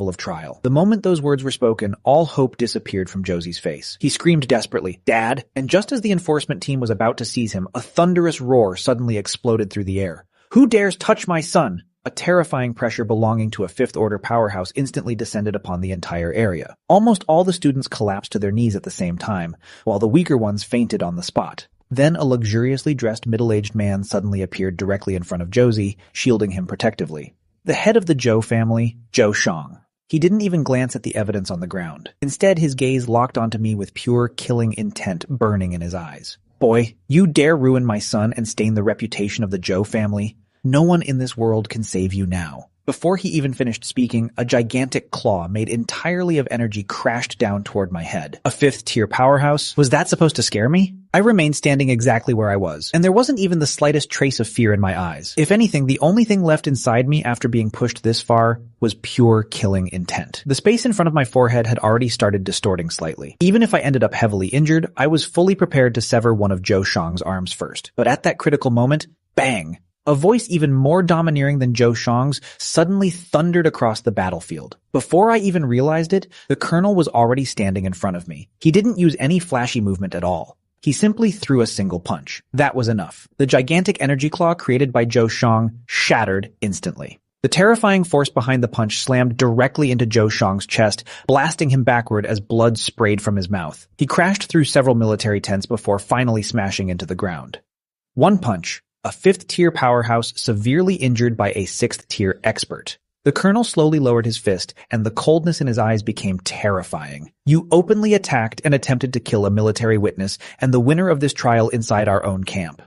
of trial. The moment those words were spoken, all hope disappeared from Josie's face. He screamed desperately, "Dad!" And just as the enforcement team was about to seize him, a thunderous roar suddenly exploded through the air. "Who dares touch my son?" A terrifying pressure belonging to a fifth-order powerhouse instantly descended upon the entire area. Almost all the students collapsed to their knees at the same time, while the weaker ones fainted on the spot. Then a luxuriously dressed middle-aged man suddenly appeared directly in front of Josie, shielding him protectively. The head of the Zhou family, Zhou Shang. He didn't even glance at the evidence on the ground. Instead, his gaze locked onto me with pure killing intent burning in his eyes. "Boy, you dare ruin my son and stain the reputation of the Zhou family? No one in this world can save you now." Before he even finished speaking, a gigantic claw made entirely of energy crashed down toward my head. A fifth-tier powerhouse? Was that supposed to scare me? I remained standing exactly where I was, and there wasn't even the slightest trace of fear in my eyes. If anything, the only thing left inside me after being pushed this far was pure killing intent. The space in front of my forehead had already started distorting slightly. Even if I ended up heavily injured, I was fully prepared to sever one of Zhou Shang's arms first. But at that critical moment, bang! A voice even more domineering than Zhou Shang's suddenly thundered across the battlefield. Before I even realized it, the colonel was already standing in front of me. He didn't use any flashy movement at all. He simply threw a single punch. That was enough. The gigantic energy claw created by Zhou Shang shattered instantly. The terrifying force behind the punch slammed directly into Zhou Shang's chest, blasting him backward as blood sprayed from his mouth. He crashed through several military tents before finally smashing into the ground. One punch. A fifth-tier powerhouse severely injured by a sixth-tier expert. The colonel slowly lowered his fist, and the coldness in his eyes became terrifying. "You openly attacked and attempted to kill a military witness, and the winner of this trial inside our own camp.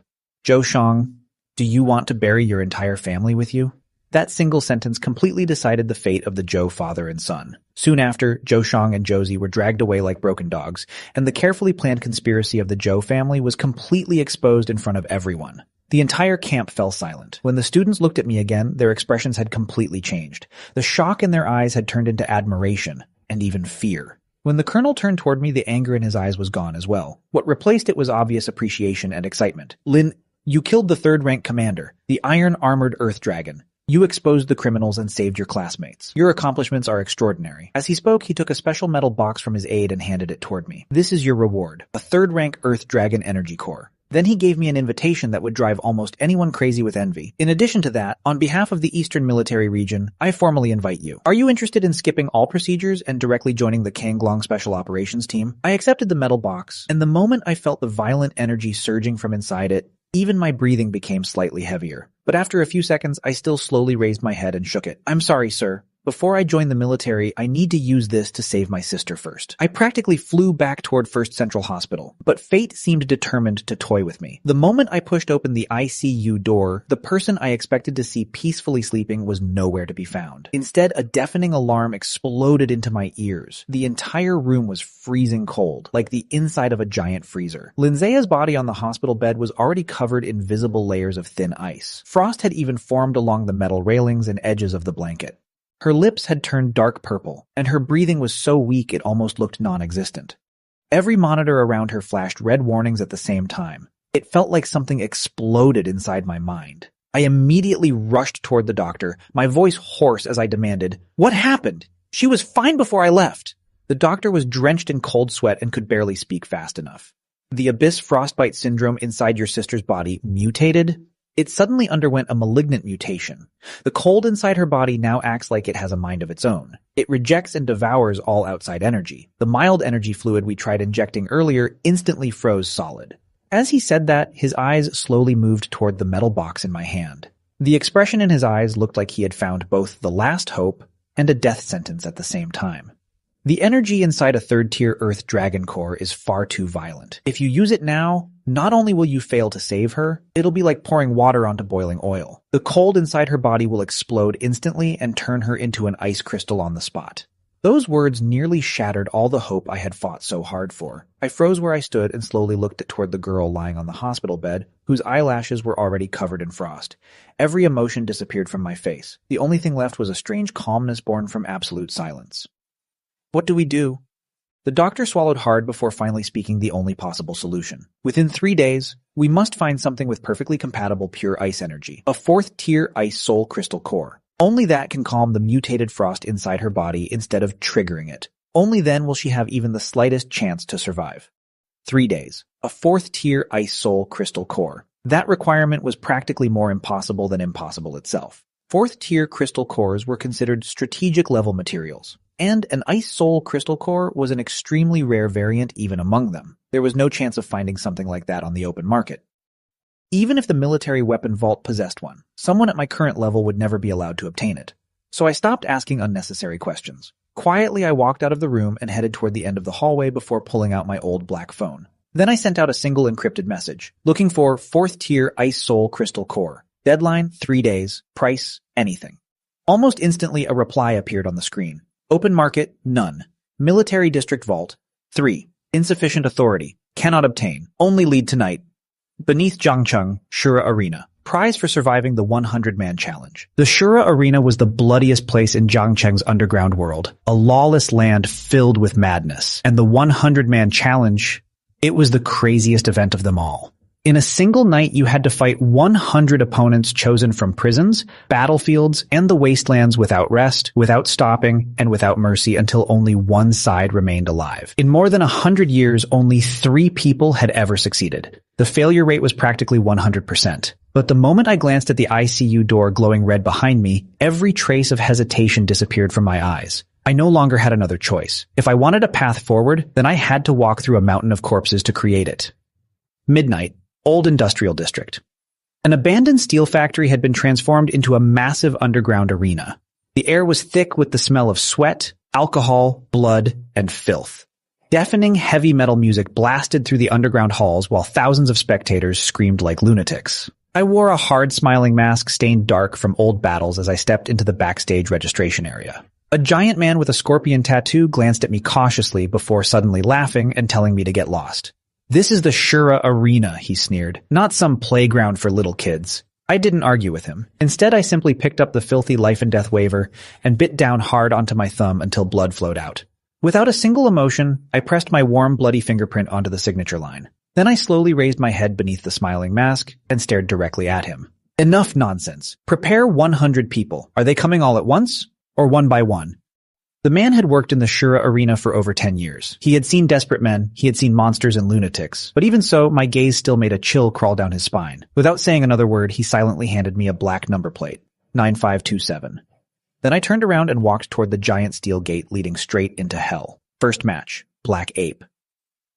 Zhou Shang, do you want to bury your entire family with you?" That single sentence completely decided the fate of the Zhou father and son. Soon after, Zhou Shang and Josie were dragged away like broken dogs, and the carefully planned conspiracy of the Zhou family was completely exposed in front of everyone. The entire camp fell silent. When the students looked at me again, their expressions had completely changed. The shock in their eyes had turned into admiration, and even fear. When the colonel turned toward me, the anger in his eyes was gone as well. What replaced it was obvious appreciation and excitement. "Lin, you killed the third-rank commander, the Iron-Armored Earth Dragon. You exposed the criminals and saved your classmates. Your accomplishments are extraordinary." As he spoke, he took a special metal box from his aide and handed it toward me. "This is your reward, a third-rank Earth Dragon energy core." Then he gave me an invitation that would drive almost anyone crazy with envy. "In addition to that, on behalf of the Eastern Military Region, I formally invite you. Are you interested in skipping all procedures and directly joining the Kanglong Special Operations Team?" I accepted the metal box, and the moment I felt the violent energy surging from inside it, even my breathing became slightly heavier. But after a few seconds, I still slowly raised my head and shook it. "I'm sorry, sir. Before I join the military, I need to use this to save my sister first." I practically flew back toward First Central Hospital, but fate seemed determined to toy with me. The moment I pushed open the ICU door, the person I expected to see peacefully sleeping was nowhere to be found. Instead, a deafening alarm exploded into my ears. The entire room was freezing cold, like the inside of a giant freezer. Linzea's body on the hospital bed was already covered in visible layers of thin ice. Frost had even formed along the metal railings and edges of the blanket. Her lips had turned dark purple, and her breathing was so weak it almost looked non-existent. Every monitor around her flashed red warnings at the same time. It felt like something exploded inside my mind. I immediately rushed toward the doctor, my voice hoarse as I demanded, "What happened? She was fine before I left." The doctor was drenched in cold sweat and could barely speak fast enough. "The Abyss Frostbite Syndrome inside your sister's body mutated?" It suddenly underwent a malignant mutation. The cold inside her body now acts like it has a mind of its own. It rejects and devours all outside energy. The mild energy fluid we tried injecting earlier instantly froze solid. As he said that, his eyes slowly moved toward the metal box in my hand. The expression in his eyes looked like he had found both the last hope and a death sentence at the same time. The energy inside a third-tier Earth Dragon Core is far too violent. If you use it now, not only will you fail to save her, it'll be like pouring water onto boiling oil. The cold inside her body will explode instantly and turn her into an ice crystal on the spot. Those words nearly shattered all the hope I had fought so hard for. I froze where I stood and slowly looked toward the girl lying on the hospital bed, whose eyelashes were already covered in frost. Every emotion disappeared from my face. The only thing left was a strange calmness born from absolute silence. "What do we do?" The doctor swallowed hard before finally speaking the only possible solution. "Within 3 days, we must find something with perfectly compatible pure ice energy. A 4th-tier ice soul crystal core. Only that can calm the mutated frost inside her body instead of triggering it. Only then will she have even the slightest chance to survive. 3 days. A 4th tier Ice Soul crystal core. That requirement was practically more impossible than impossible itself. 4th tier crystal cores were considered strategic level materials, and an Ice Soul crystal core was an extremely rare variant even among them. There was no chance of finding something like that on the open market. Even if the military weapon vault possessed one, someone at my current level would never be allowed to obtain it. So I stopped asking unnecessary questions. Quietly, I walked out of the room and headed toward the end of the hallway before pulling out my old black phone. Then I sent out a single encrypted message, looking for 4th tier Ice Soul crystal core. Deadline, 3 days. Price, anything. Almost instantly, a reply appeared on the screen. Open market, none. Military district vault, 3. Insufficient authority. Cannot obtain. Only lead tonight. Beneath Jiangcheng, Shura Arena. Prize for surviving the 100-man challenge. The Shura Arena was the bloodiest place in Jiangcheng's underground world, a lawless land filled with madness. And the 100-man challenge, it was the craziest event of them all. In a single night, you had to fight 100 opponents chosen from prisons, battlefields, and the wastelands without rest, without stopping, and without mercy until only one side remained alive. In more than 100 years, only 3 people had ever succeeded. The failure rate was practically 100%. But the moment I glanced at the ICU door glowing red behind me, every trace of hesitation disappeared from my eyes. I no longer had another choice. If I wanted a path forward, then I had to walk through a mountain of corpses to create it. Midnight. Old Industrial District. An abandoned steel factory had been transformed into a massive underground arena. The air was thick with the smell of sweat, alcohol, blood, and filth. Deafening heavy metal music blasted through the underground halls while thousands of spectators screamed like lunatics. I wore a hard smiling mask stained dark from old battles as I stepped into the backstage registration area. A giant man with a scorpion tattoo glanced at me cautiously before suddenly laughing and telling me to get lost. "This is the Shura Arena," he sneered, "not some playground for little kids." I didn't argue with him. Instead, I simply picked up the filthy life and death waiver and bit down hard onto my thumb until blood flowed out. Without a single emotion, I pressed my warm, bloody fingerprint onto the signature line. Then I slowly raised my head beneath the smiling mask and stared directly at him. "Enough nonsense. Prepare 100 people. Are they coming all at once, or one by one?" The man had worked in the Shura Arena for over 10 years. He had seen desperate men, he had seen monsters and lunatics, but even so, my gaze still made a chill crawl down his spine. Without saying another word, he silently handed me a black number plate, 9527. Then I turned around and walked toward the giant steel gate leading straight into hell. First match, Black Ape.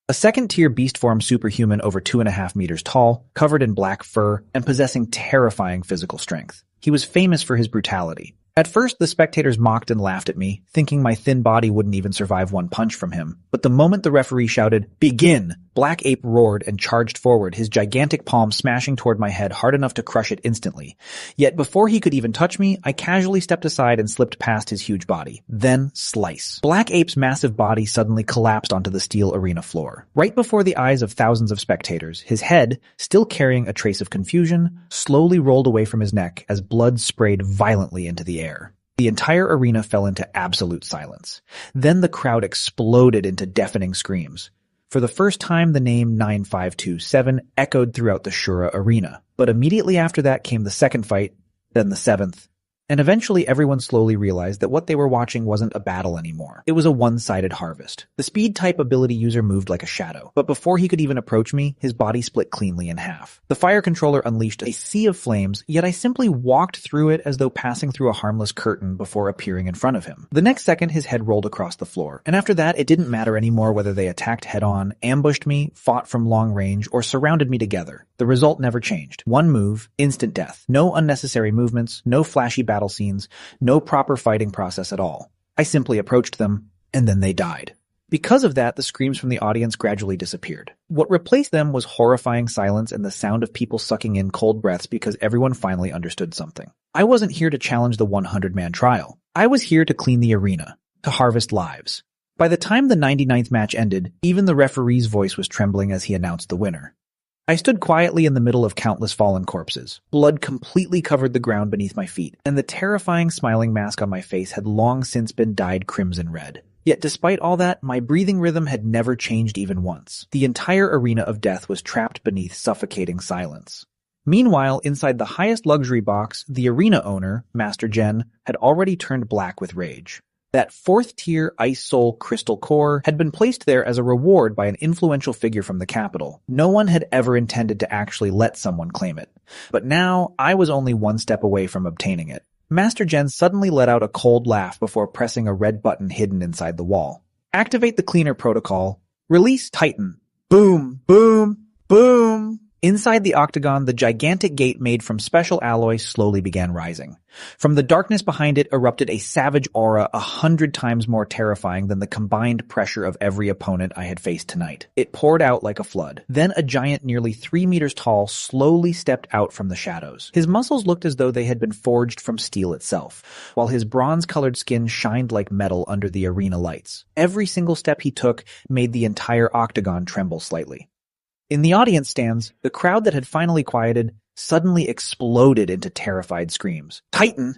A second-tier beast form superhuman over 2.5 meters tall, covered in black fur, and possessing terrifying physical strength. He was famous for his brutality. At first, the spectators mocked and laughed at me, thinking my thin body wouldn't even survive one punch from him. But the moment the referee shouted, "Begin!" Black Ape roared and charged forward, his gigantic palm smashing toward my head hard enough to crush it instantly. Yet before he could even touch me, I casually stepped aside and slipped past his huge body. Then, slice. Black Ape's massive body suddenly collapsed onto the steel arena floor. Right before the eyes of thousands of spectators, his head, still carrying a trace of confusion, slowly rolled away from his neck as blood sprayed violently into the air. The entire arena fell into absolute silence. Then the crowd exploded into deafening screams. For the first time, the name 9527 echoed throughout the Shura Arena. But immediately after that came the second fight, then the 7th. And eventually everyone slowly realized that what they were watching wasn't a battle anymore. It was a one-sided harvest. The speed-type ability user moved like a shadow, but before he could even approach me, his body split cleanly in half. The fire controller unleashed a sea of flames, yet I simply walked through it as though passing through a harmless curtain before appearing in front of him. The next second, his head rolled across the floor, and after that, it didn't matter anymore whether they attacked head-on, ambushed me, fought from long range, or surrounded me together. The result never changed. One move, instant death. No unnecessary movements, no flashy battle scenes, no proper fighting process at all. I simply approached them, and then they died. Because of that, the screams from the audience gradually disappeared. What replaced them was horrifying silence and the sound of people sucking in cold breaths because everyone finally understood something. I wasn't here to challenge the 100-man trial. I was here to clean the arena, to harvest lives. By the time the 99th match ended, even the referee's voice was trembling as he announced the winner. I stood quietly in the middle of countless fallen corpses. Blood completely covered the ground beneath my feet, and the terrifying smiling mask on my face had long since been dyed crimson red. Yet despite all that, my breathing rhythm had never changed even once. The entire arena of death was trapped beneath suffocating silence. Meanwhile, inside the highest luxury box, the arena owner, Master Jen, had already turned black with rage. That fourth-tier Ice Soul crystal core had been placed there as a reward by an influential figure from the capital. No one had ever intended to actually let someone claim it. But now, I was only one step away from obtaining it. Master Jen suddenly let out a cold laugh before pressing a red button hidden inside the wall. Activate the cleaner protocol. Release Titan. Boom, boom, boom. Inside the octagon, the gigantic gate made from special alloy slowly began rising. From the darkness behind it erupted a savage aura 100 times more terrifying than the combined pressure of every opponent I had faced tonight. It poured out like a flood. Then a giant nearly 3 meters tall slowly stepped out from the shadows. His muscles looked as though they had been forged from steel itself, while his bronze-colored skin shined like metal under the arena lights. Every single step he took made the entire octagon tremble slightly. In the audience stands, the crowd that had finally quieted suddenly exploded into terrified screams. Titan?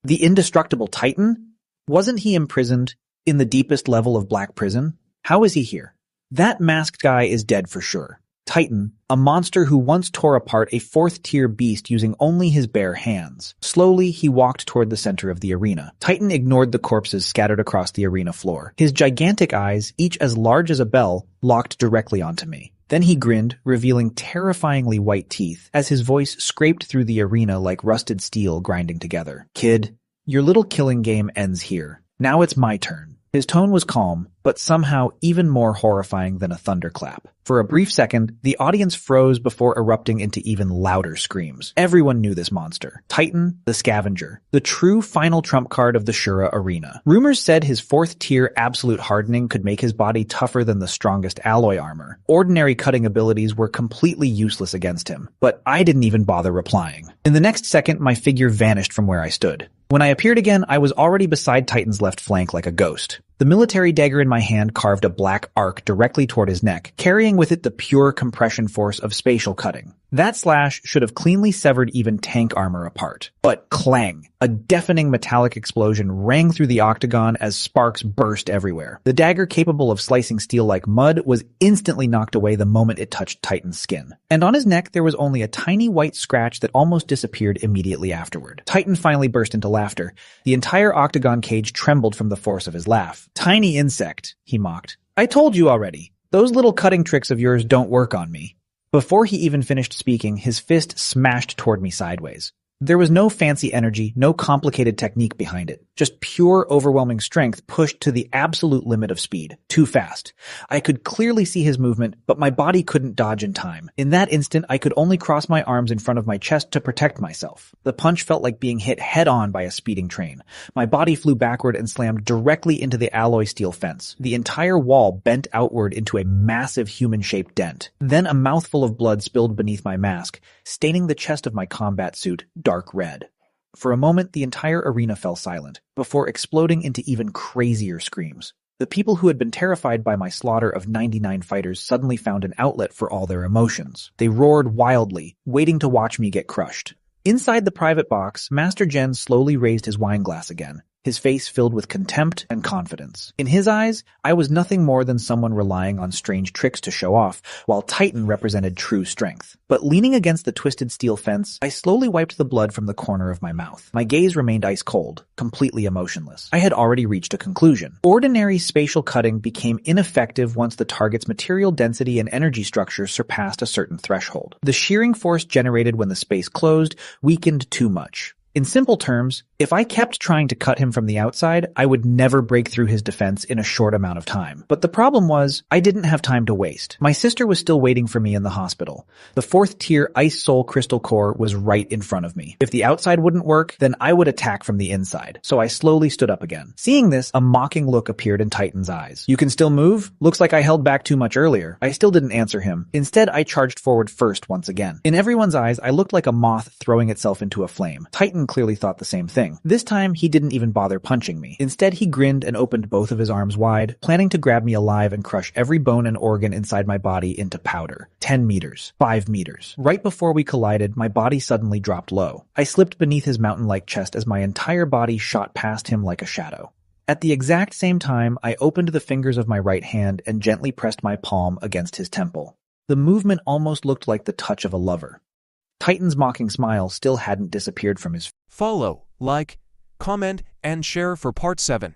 The indestructible Titan? Wasn't he imprisoned in the deepest level of Black Prison? How is he here? That masked guy is dead for sure. Titan, a monster who once tore apart a fourth-tier beast using only his bare hands. Slowly, he walked toward the center of the arena. Titan ignored the corpses scattered across the arena floor. His gigantic eyes, each as large as a bell, locked directly onto me. Then he grinned, revealing terrifyingly white teeth, as his voice scraped through the arena like rusted steel grinding together. Kid, your little killing game ends here. Now it's my turn. His tone was calm, but somehow even more horrifying than a thunderclap. For a brief second, the audience froze before erupting into even louder screams. Everyone knew this monster. Titan, the Scavenger, the true final trump card of the Shura arena. Rumors said his fourth-tier absolute hardening could make his body tougher than the strongest alloy armor. Ordinary cutting abilities were completely useless against him, but I didn't even bother replying. In the next second, my figure vanished from where I stood. When I appeared again, I was already beside Titan's left flank like a ghost. The military dagger in my hand carved a black arc directly toward his neck, carrying with it the pure compression force of spatial cutting. That slash should have cleanly severed even tank armor apart. But clang! A deafening metallic explosion rang through the octagon as sparks burst everywhere. The dagger, capable of slicing steel like mud, was instantly knocked away the moment it touched Titan's skin. And on his neck there was only a tiny white scratch that almost disappeared immediately afterward. Titan finally burst into laughter. The entire octagon cage trembled from the force of his laugh. "Tiny insect," he mocked. "I told you already. Those little cutting tricks of yours don't work on me." Before he even finished speaking, his fist smashed toward me sideways. There was no fancy energy, no complicated technique behind it. Just pure, overwhelming strength pushed to the absolute limit of speed. Too fast. I could clearly see his movement, but my body couldn't dodge in time. In that instant, I could only cross my arms in front of my chest to protect myself. The punch felt like being hit head-on by a speeding train. My body flew backward and slammed directly into the alloy steel fence. The entire wall bent outward into a massive human-shaped dent. Then a mouthful of blood spilled beneath my mask, staining the chest of my combat suit dark red. For a moment, the entire arena fell silent, before exploding into even crazier screams. The people who had been terrified by my slaughter of 99 fighters suddenly found an outlet for all their emotions. They roared wildly, waiting to watch me get crushed. Inside the private box, Master Jen slowly raised his wine glass again, his face filled with contempt and confidence. In his eyes, I was nothing more than someone relying on strange tricks to show off, while Titan represented true strength. But leaning against the twisted steel fence, I slowly wiped the blood from the corner of my mouth. My gaze remained ice cold, completely emotionless. I had already reached a conclusion. Ordinary spatial cutting became ineffective once the target's material density and energy structure surpassed a certain threshold. The shearing force generated when the space closed weakened too much. In simple terms, if I kept trying to cut him from the outside, I would never break through his defense in a short amount of time. But the problem was, I didn't have time to waste. My sister was still waiting for me in the hospital. The fourth-tier Ice Soul crystal core was right in front of me. If the outside wouldn't work, then I would attack from the inside. So I slowly stood up again. Seeing this, a mocking look appeared in Titan's eyes. "You can still move? Looks like I held back too much earlier." I still didn't answer him. Instead, I charged forward first once again. In everyone's eyes, I looked like a moth throwing itself into a flame. Titan clearly thought the same thing. This time, he didn't even bother punching me. Instead, he grinned and opened both of his arms wide, planning to grab me alive and crush every bone and organ inside my body into powder. 10 meters. 5 meters. Right before we collided, my body suddenly dropped low. I slipped beneath his mountain-like chest as my entire body shot past him like a shadow. At the exact same time, I opened the fingers of my right hand and gently pressed my palm against his temple. The movement almost looked like the touch of a lover. Titan's mocking smile still hadn't disappeared from his face. Follow, like, comment, and share for part 7.